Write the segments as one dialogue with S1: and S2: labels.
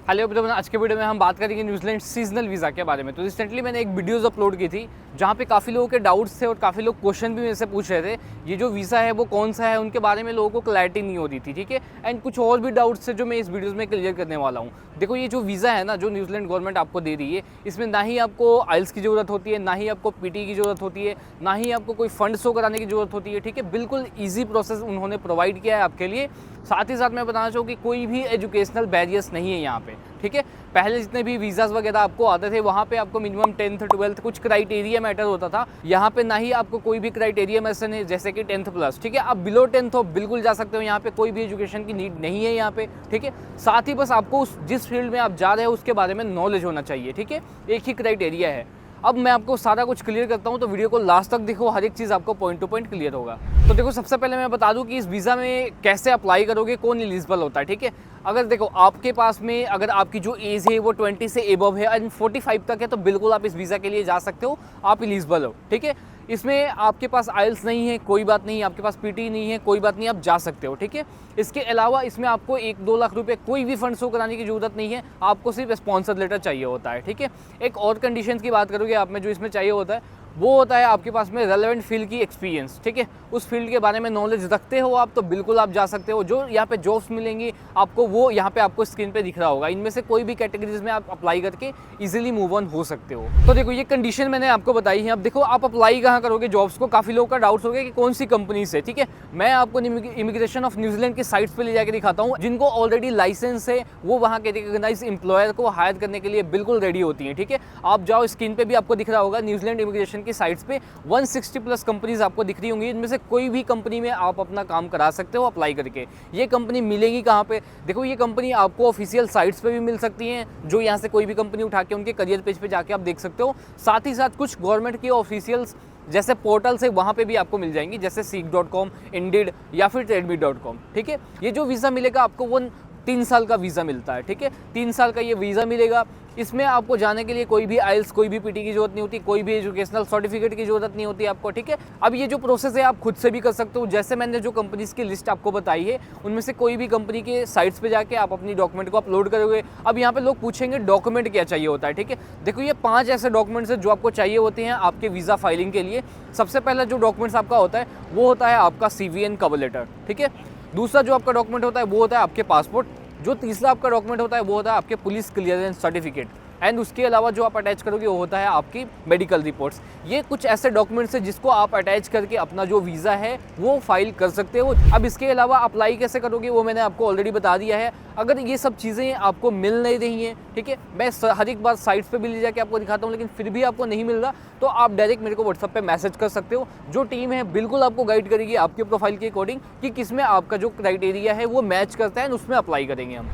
S1: Hello everyone, आज के video में हम बात करेंगे न्यूजीलैंड सीजनल वीज़ा के बारे में। तो रिसेंटली मैंने एक वीडियोस अपलोड की थी जहाँ पे काफ़ी लोगों के डाउट्स थे और काफ़ी लोग क्वेश्चन भी मेरे से पूछ रहे थे। ये जो वीज़ा है वो कौन सा है, उनके बारे में लोगों को क्लैरिटी नहीं होती थी, ठीक है। एंड कुछ और भी डाउट्स थे जो मैं इस वीडियोज़ में क्लियर करने वाला हूँ। देखो, ये जो वीज़ा है ना, जो न्यूजीलैंड गवर्नमेंट आपको दे रही है, इसमें ना ही आपको आइल्स की ज़रूरत होती है, ना ही आपको पीटी की ज़रूरत होती है, ना ही आपको कोई फंड शो कराने की ज़रूरत होती है, ठीक है। बिल्कुल ईजी प्रोसेस उन्होंने प्रोवाइड किया है आपके लिए। साथ ही साथ मैं बताना चाहूँ कि कोई भी एजुकेशनल बैरियर्स नहीं है यहाँ पे, ठीक है। पहले जितने भी वीज़ाज़ वगैरह आपको आते थे वहाँ पे आपको मिनिमम 10th 12th कुछ क्राइटेरिया मैटर होता था। यहाँ पे ना ही आपको कोई भी क्राइटेरिया मैटर नहीं, जैसे कि 10th प्लस, ठीक है। आप बिलो 10th हो बिल्कुल जा सकते हो, यहाँ पे कोई भी एजुकेशन की नीड नहीं है यहाँ पे, ठीक है। साथ ही बस आपको जिस फील्ड में आप जा रहे हो उसके बारे में नॉलेज होना चाहिए, ठीक है। एक ही क्राइटेरिया है। अब मैं आपको सारा कुछ क्लियर करता हूँ, तो वीडियो को लास्ट तक देखो, हर एक चीज़ आपको पॉइंट टू पॉइंट क्लियर होगा। तो देखो, सबसे पहले मैं बता दूँ कि इस वीज़ा में कैसे अप्लाई करोगे, कौन एलिजिबल होता है, ठीक है। अगर देखो आपके पास में अगर आपकी जो एज है वो 20 से एबव है एंड 45 तक है, तो बिल्कुल आप इस वीज़ा के लिए जा सकते हो, आप एलिजिबल हो, ठीक है। इसमें आपके पास आइल्स नहीं है कोई बात नहीं, आपके पास पीटी नहीं है कोई बात नहीं, आप जा सकते हो, ठीक है। इसके अलावा इसमें आपको 1-2 लाख रुपए कोई भी फंड शो कराने की जरूरत नहीं है, आपको सिर्फ स्पॉन्सर लेटर चाहिए होता है, ठीक है। एक और कंडीशन की बात करोगे आप में, जो इसमें चाहिए होता है वो होता है आपके पास में रेलेवेंट फील्ड की एक्सपीरियंस, ठीक है। उस फील्ड के बारे में नॉलेज रखते हो आप, तो बिल्कुल आप जा सकते हो। जो यहाँ पे जॉब्स मिलेंगी आपको, वो यहाँ पे आपको स्क्रीन पे दिख रहा होगा। इनमें से कोई भी कैटेगरीज में आप अप्लाई करके इजीली मूव ऑन हो सकते हो। तो देखो, ये कंडीशन मैंने आपको बताई है। अब देखो, आप अप्लाई कहाँ करोगे जॉब्स को, काफ़ी लोगों का डाउट्स होगा कि कौन सी कंपनी से, ठीक है। मैं आपको इमिग्रेशन ऑफ न्यूजीलैंड की साइट्स पे ले जाकर दिखाता हूँ। जिनको ऑलरेडी लाइसेंस है वो वहाँ के रिकॉग्नाइज एम्प्लॉयर को हायर करने के लिए बिल्कुल रेडी होती है, ठीक है। आप जाओ, स्क्रीन पे भी आपको दिख रहा होगा, न्यूजीलैंड इमिग्रेशन की साइट्स पे 160 प्लस कंपनीज आपको दिख रही होंगी। इनमें से कोई भी कंपनी में आप अपना काम करा सकते हो अप्लाई करके। ये कंपनी मिलेगी कहाँ पे? देखो, ये कंपनी आपको ऑफिशियल साइट्स पे भी मिल सकती हैं, जो यहाँ से कोई भी कंपनी उठा के उनके करियर पेज पे जाके आप देख सकते हो। साथ ही साथ कुछ गवर्नमेंट की ऑफिशियल्स जैसे पोर्टल्स है वहाँ पे भी आपको मिल जाएंगी, जैसे seek.com, Indeed या फिर trademe.com, ठीक है। ये जो वीज़ा मिलेगा आपको वो 3 साल का वीज़ा मिलता है, ठीक है। 3 साल का ये वीज़ा मिलेगा। इसमें आपको जाने के लिए कोई भी आइल्स कोई भी पीटी की जरूरत नहीं होती, कोई भी एजुकेशनल सर्टिफिकेट की जरूरत नहीं होती आपको, ठीक है। अब ये जो प्रोसेस है आप खुद से भी कर सकते हो। जैसे मैंने जो कंपनीज की लिस्ट आपको बताई है, उनमें से कोई भी कंपनी के साइट्स पे जाके आप अपनी डॉक्यूमेंट को अपलोड करोगे। अब यहाँ पे लोग पूछेंगे डॉक्यूमेंट क्या चाहिए होता है, ठीक है। देखो, ये 5 ऐसे डॉक्यूमेंट्स हैं जो आपको चाहिए होते हैं आपके वीज़ा फाइलिंग के लिए। सबसे पहला जो डॉक्यूमेंट्स आपका होता है वो होता है आपका CVN कवर लेटर, ठीक है। दूसरा जो आपका डॉक्यूमेंट होता है वो होता है आपके पासपोर्ट। जो तीसरा आपका डॉक्यूमेंट होता है वो होता है आपके पुलिस क्लियरेंस सर्टिफिकेट। एंड उसके अलावा जो आप अटैच करोगे वो होता है आपकी मेडिकल रिपोर्ट्स। ये कुछ ऐसे डॉक्यूमेंट्स हैं जिसको आप अटैच करके अपना जो वीज़ा है वो फाइल कर सकते हो। अब इसके अलावा अप्लाई कैसे करोगे वो मैंने आपको ऑलरेडी बता दिया है। अगर ये सब चीज़ें आपको मिल नहीं रही हैं, ठीक है, मैं हर एक बार साइट्स पे भी ले जाके आपको दिखाता हूँ, लेकिन फिर भी आपको नहीं मिल रहा, तो आप डायरेक्ट मेरे को व्हाट्सएप पे मैसेज कर सकते हो। जो टीम है बिल्कुल आपको गाइड करेगी आपके प्रोफाइल के अकॉर्डिंग कि किसमें आपका जो क्राइटेरिया है वो मैच करता है, उसमें अप्लाई करेंगे हम।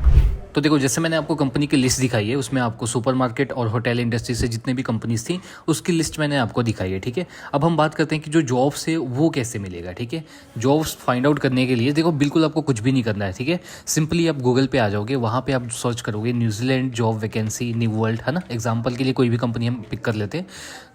S2: तो देखो, जैसे मैंने आपको कंपनी की लिस्ट दिखाई है, उसमें आपको सुपरमार्केट और होटल इंडस्ट्री से जितने भी कंपनीज थी उसकी लिस्ट मैंने आपको दिखाई है, ठीक है। अब हम बात करते हैं कि जो जॉब्स है वो कैसे मिलेगा, ठीक है। जॉब्स फाइंड आउट करने के लिए देखो, बिल्कुल आपको कुछ भी नहीं करना है, ठीक है। सिंपली आप गूगल पे आ जाओगे, वहाँ पे आप सर्च करोगे New Zealand job vacancy new world, है ना। एग्जाम्पल के लिए कोई भी कंपनी हम पिक कर लेते हैं,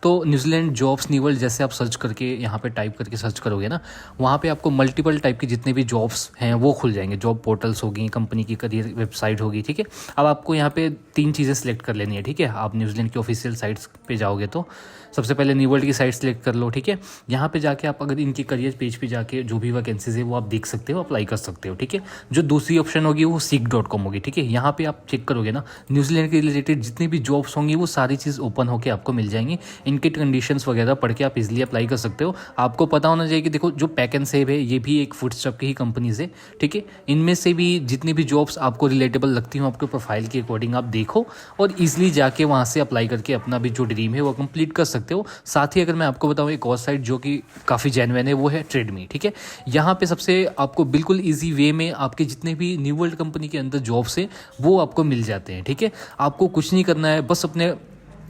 S2: तो न्यूजीलैंड जॉब्स न्यू वर्ल्ड जैसे आप सर्च करके यहाँ पे टाइप करके सर्च करोगे ना, वहाँ पे आपको मल्टीपल टाइप के जितने भी जॉब्स हैं वो खुल जाएंगे। जॉब पोर्टल्स होगी, कंपनी की करियर वेबसाइट होगी, ठीक है। अब आपको यहाँ पे 3 चीज़ें सिलेक्ट कर लेनी है, ठीक है। आप न्यूजीलैंड की ऑफिशियल साइट्स पे जाओगे तो सबसे पहले न्यू वर्ल्ड की साइट सिलेक्ट कर लो, ठीक है। यहाँ पे जाके आप अगर इनके करियर पेज पे जाके जो भी वैकेंसीज है वो आप देख सकते हो, अप्लाई कर सकते हो, ठीक है। जो दूसरी ऑप्शन होगी वो seek.com होगी, ठीक है। यहाँ पे आप चेक करोगे ना, न्यूजीलैंड के रिलेटेड जितनी भी जॉब्स होंगी वो सारी चीज़ ओपन होकर आपको मिल जाएंगी। इनके कंडीशंस वगैरह पढ़ के आप इजिली अप्लाई कर सकते हो। आपको पता होना चाहिए कि देखो, जो पैक एंड सेव है ये भी एक फूडस्टफ की ही कंपनीज है, ठीक है। इनमें से भी जितनी भी जॉब्स आपको रिलेटेबल लगती हो आपके प्रोफाइल के अकॉर्डिंग आप देखो और ईजिली जाके वहाँ से अप्लाई करके अपना भी जो ड्रीम है वो कंप्लीट कर सकते हो। साथ ही अगर मैं आपको बताऊँ एक और साइट जो कि काफ़ी जेन्युइन है, वो है ट्रेडमी, ठीक है। यहाँ पे सबसे आपको बिल्कुल ईजी वे में आपके जितने भी न्यू वर्ल्ड कंपनी के अंदर जॉब्स है वो आपको मिल जाते हैं, ठीक है। आपको कुछ नहीं करना है, बस अपने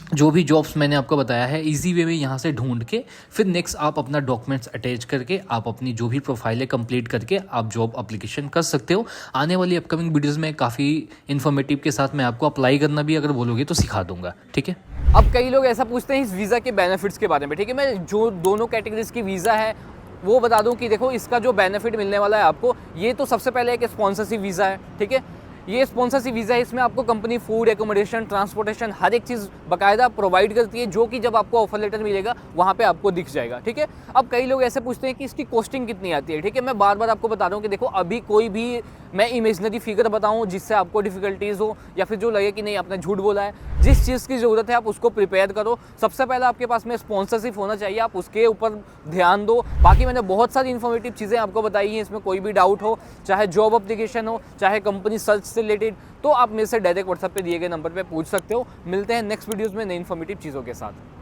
S2: जो भी जॉब्स मैंने आपको बताया है इजी वे में यहाँ से ढूंढ के फिर नेक्स्ट आप अपना डॉक्यूमेंट्स अटैच करके आप अपनी जो भी प्रोफाइल है कंप्लीट करके आप जॉब अप्लीकेशन कर सकते हो। आने वाली अपकमिंग वीडियोस में काफ़ी इन्फॉर्मेटिव के साथ मैं आपको अप्लाई करना भी अगर बोलोगे तो सिखा दूंगा, ठीक है।
S1: अब कई लोग ऐसा पूछते हैं इस वीज़ा के बेनिफिट्स के बारे में, ठीक है। मैं जो दोनों कैटेगरीज की वीज़ा है वो बता दूं कि देखो, इसका जो बेनिफिट मिलने वाला है आपको, ये तो सबसे पहले एक स्पॉन्सरशिप वीज़ा है, ठीक है। ये स्पॉन्सरशिप वीज़ा है, इसमें आपको कंपनी फूड, एकोमोडेशन, ट्रांसपोर्टेशन हर एक चीज़ बाकायदा प्रोवाइड करती है, जो कि जब आपको ऑफर लेटर मिलेगा वहाँ पे आपको दिख जाएगा, ठीक है। अब कई लोग ऐसे पूछते हैं कि इसकी कॉस्टिंग कितनी आती है, ठीक है। मैं बार बार आपको बता रहा हूँ कि देखो, अभी कोई भी मैं इमेजनरी फिगर बताऊँ जिससे आपको डिफिकल्टीज़ हो या फिर जो लगे कि नहीं आपने झूठ बोला है, जिस चीज़ की ज़रूरत है आप उसको प्रिपेयर करो। सबसे पहले आपके पास में स्पॉन्सरशिप होना चाहिए, आप उसके ऊपर ध्यान दो। बाकी मैंने बहुत सारी इन्फॉर्मेटिव चीज़ें आपको बताई हैं, इसमें कोई भी डाउट हो, चाहे जॉब एप्लीकेशन हो, चाहे कंपनी सर्च से रिलेटेड, तो आप मेरे से डायरेक्ट व्हाट्सएप पे दिए गए नंबर पे पूछ सकते हो। मिलते हैं नेक्स्ट वीडियोज़ में नई इन्फॉर्मेटिव चीज़ों के साथ।